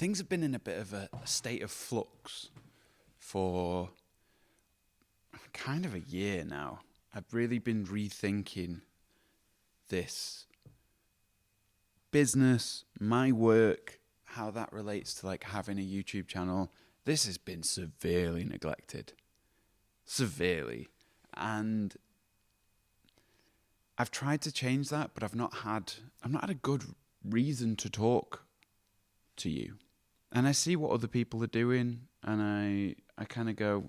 things have been in a bit of a state of flux for kind of a year now. I've really been rethinking this business, my work, how that relates to like having a YouTube channel. This has been severely neglected. Severely. And I've tried to change that, but I've not had a good reason to talk to you. And I see what other people are doing, and I kind of go,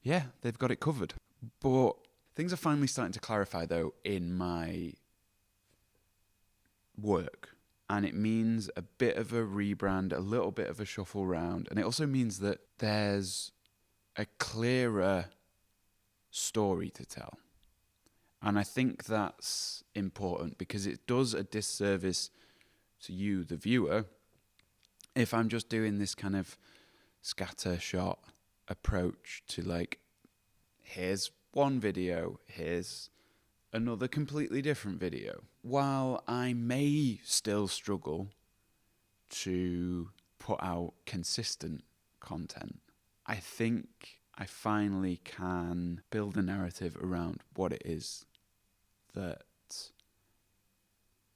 yeah, they've got it covered. But things are finally starting to clarify, though, in my work. And it means a bit of a rebrand, a little bit of a shuffle round. And it also means that there's a clearer story to tell. And I think that's important because it does a disservice to you, the viewer, if I'm just doing this kind of scattershot approach to like, here's one video, here's another completely different video. While I may still struggle to put out consistent content, I think I finally can build a narrative around what it is that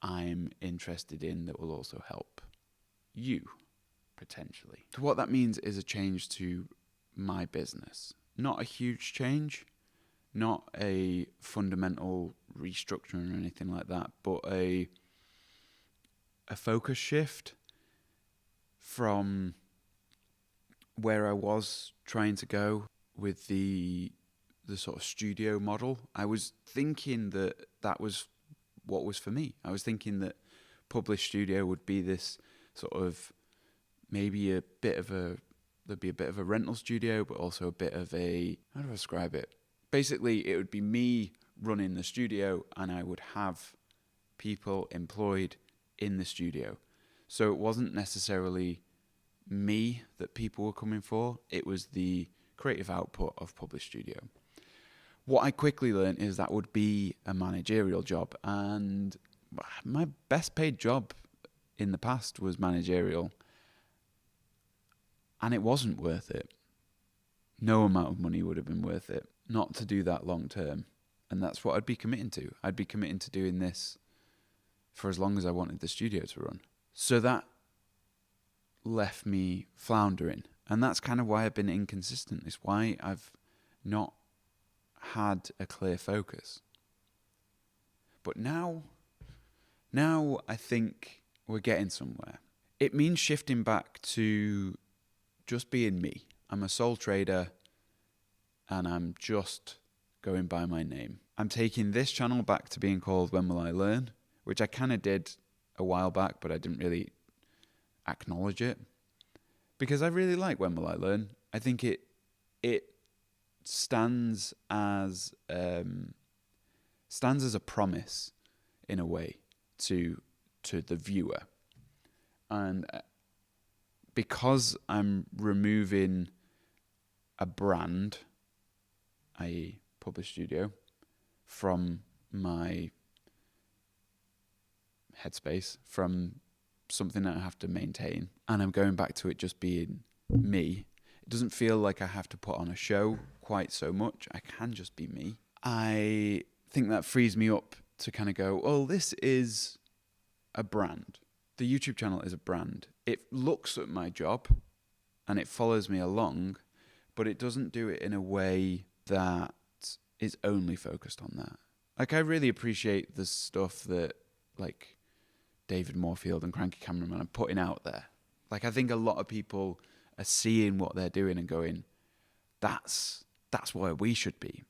I'm interested in that will also help you, potentially. So what that means is a change to my business. Not a huge change, not a fundamental restructuring or anything like that, but a focus shift from where I was trying to go with the sort of studio model. I was thinking that was what was for me. I was thinking that published studio would be this sort of there'd be a bit of a rental studio, but also a bit of a, how do I describe it? Basically, it would be me running the studio and I would have people employed in the studio. So it wasn't necessarily me that people were coming for. It was the creative output of published studio. What I quickly learned is that would be a managerial job. And my best paid job in the past was managerial. And it wasn't worth it. No amount of money would have been worth it not to do that long term. And that's what I'd be committing to. I'd be committing to doing this for as long as I wanted the studio to run. So that left me floundering. And that's kind of why I've been inconsistent. It's why I've not had a clear focus. But now I think we're getting somewhere. It means shifting back to just being me. I'm a sole trader and I'm just going by my name. I'm taking this channel back to being called When Will I Learn, which I kind of did a while back, but I didn't really acknowledge it because I really like When Will I Learn. I think it stands as a promise in a way to the viewer. And because I'm removing a brand, i.e. published studio, from my headspace, from something that I have to maintain, and I'm going back to it just being me, it doesn't feel like I have to put on a show quite so much. I can just be me. I think that frees me up to kind of go, oh, this is a brand. The YouTube channel is a brand. It looks at my job and it follows me along, but it doesn't do it in a way that is only focused on that. Like, I really appreciate the stuff that, like, David Moorfield and Cranky Cameraman are putting out there. Like, I think a lot of people are seeing what they're doing and going, that's where we should be.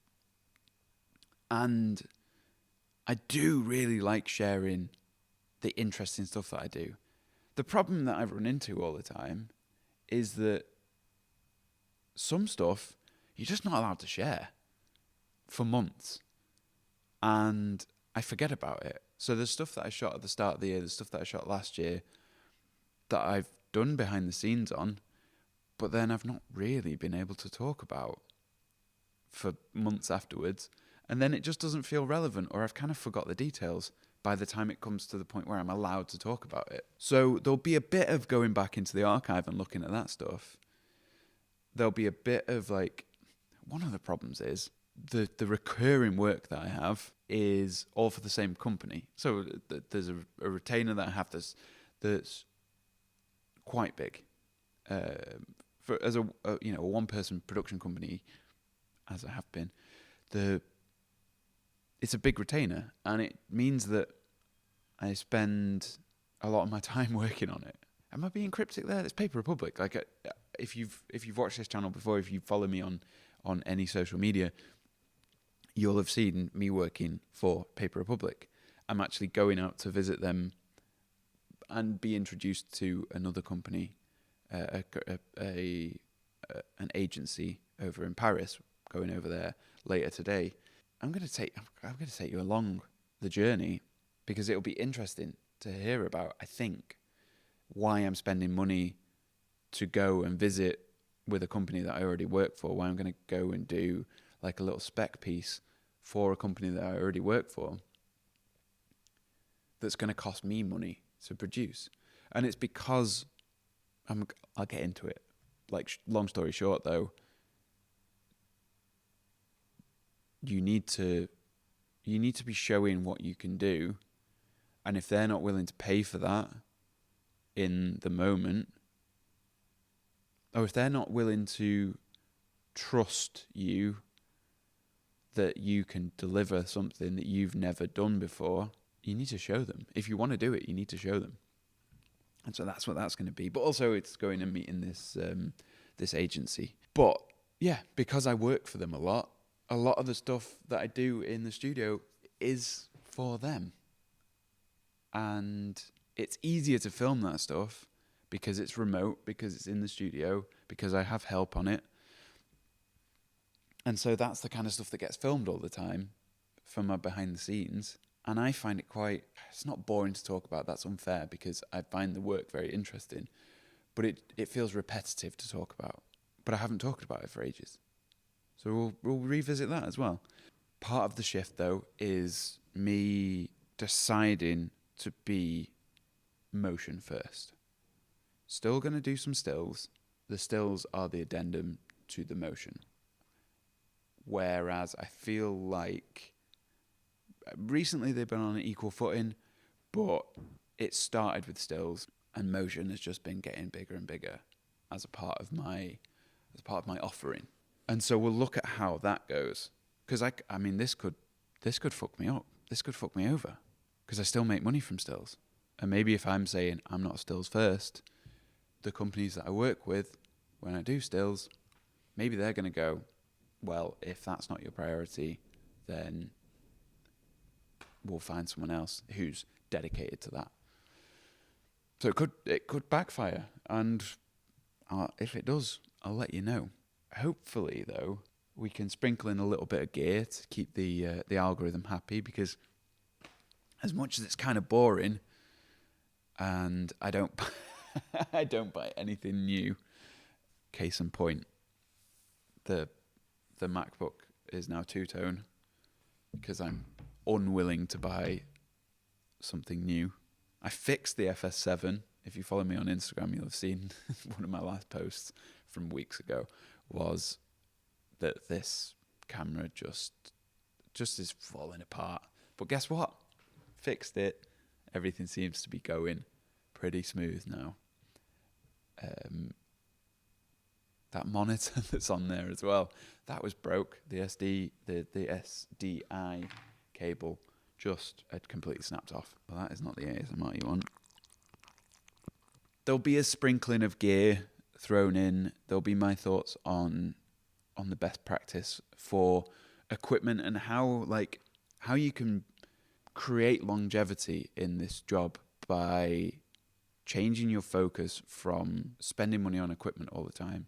And I do really like sharing the interesting stuff that I do. The problem that I've run into all the time is that some stuff you're just not allowed to share for months. And I forget about it. So there's stuff that I shot at the start of the year, the stuff that I shot last year that I've done behind the scenes on, but then I've not really been able to talk about for months afterwards. And then it just doesn't feel relevant, or I've kind of forgot the details by the time it comes to the point where I'm allowed to talk about it. So there'll be a bit of going back into the archive and looking at that stuff. There'll be a bit of like, one of the problems is the recurring work that I have is all for the same company. So there's a retainer that I have that's quite big. As a one-person production company, as I have been, it's a big retainer, and it means that I spend a lot of my time working on it. Am I being cryptic there? It's Paper Republic. Like, if you've watched this channel before, if you follow me on any social media, you'll have seen me working for Paper Republic. I'm actually going out to visit them and be introduced to another company, an agency over in Paris. Going over there later today. I'm going to take you along the journey, because it'll be interesting to hear about, I think, why I'm spending money to go and visit with a company that I already work for, why I'm going to go and do like a little spec piece for a company that I already work for that's going to cost me money to produce. And it's because I'll get into it. Like, long story short though, you need to be showing what you can do, and if they're not willing to pay for that in the moment, or if they're not willing to trust you that you can deliver something that you've never done before, you need to show them. If you want to do it, you need to show them. And so that's what that's going to be. But also it's going and meeting this agency. But yeah, because I work for them a lot of the stuff that I do in the studio is for them. And it's easier to film that stuff because it's remote, because it's in the studio, because I have help on it. And so that's the kind of stuff that gets filmed all the time from my behind the scenes. And I find it it's not boring to talk about, that's unfair, because I find the work very interesting. But it feels repetitive to talk about. But I haven't talked about it for ages. So we'll revisit that as well. Part of the shift, though, is me deciding to be motion first. Still going to do some stills. The stills are the addendum to the motion. Whereas I feel like recently they've been on an equal footing, but it started with stills, and motion has just been getting bigger and bigger as a part of my offering. And so we'll look at how that goes. Because I mean, this could fuck me up. This could fuck me over. Because I still make money from stills. And maybe if I'm saying I'm not stills first, the companies that I work with, when I do stills, maybe they're going to go, well, if that's not your priority, then we'll find someone else who's dedicated to that. So it could backfire. And if it does, I'll let you know. Hopefully, though, we can sprinkle in a little bit of gear to keep the algorithm happy, because as much as it's kind of boring, and I don't I don't buy anything new. Case in point, the MacBook is now two-tone because I'm unwilling to buy something new. I fixed the FS7. If you follow me on Instagram, you'll have seen one of my last posts from weeks ago was that this camera just is falling apart. But guess what? Fixed it. Everything seems to be going pretty smooth now. That monitor that's on there as well, that was broke. The SDI cable just had completely snapped off. Well, that is not the ASMR you want. There'll be a sprinkling of gear thrown in. There'll be my thoughts on the best practice for equipment and how you can create longevity in this job by changing your focus from spending money on equipment all the time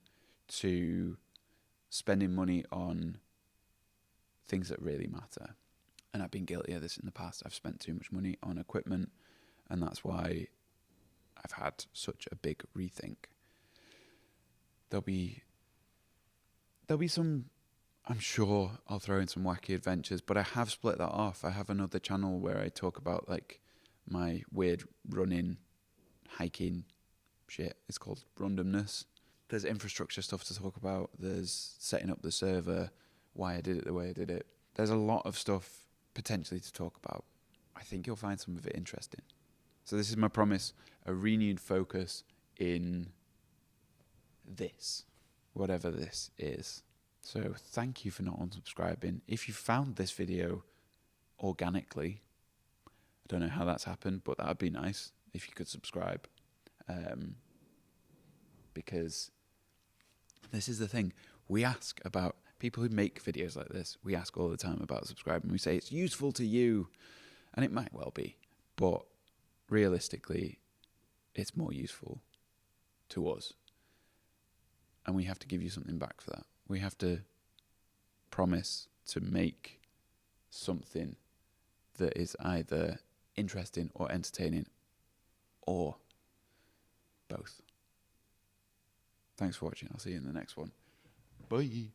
to spending money on things that really matter. And I've been guilty of this in the past. I've spent too much money on equipment, and that's why I've had such a big rethink. There'll be some I'm sure I'll throw in some wacky adventures, but I have split that off. I have another channel where I talk about like my weird running, hiking shit. It's called Randomness. There's infrastructure stuff to talk about. There's setting up the server, why I did it the way I did it. There's a lot of stuff potentially to talk about. I think you'll find some of it interesting. So this is my promise, a renewed focus in this, whatever this is. So thank you for not unsubscribing. If you found this video organically, I don't know how that's happened, but that would be nice if you could subscribe. Because this is the thing. We ask about people who make videos like this. We ask all the time about subscribing. We say it's useful to you, and it might well be, but realistically, it's more useful to us. And we have to give you something back for that. We have to promise to make something that is either interesting or entertaining or both. Thanks for watching. I'll see you in the next one. Bye.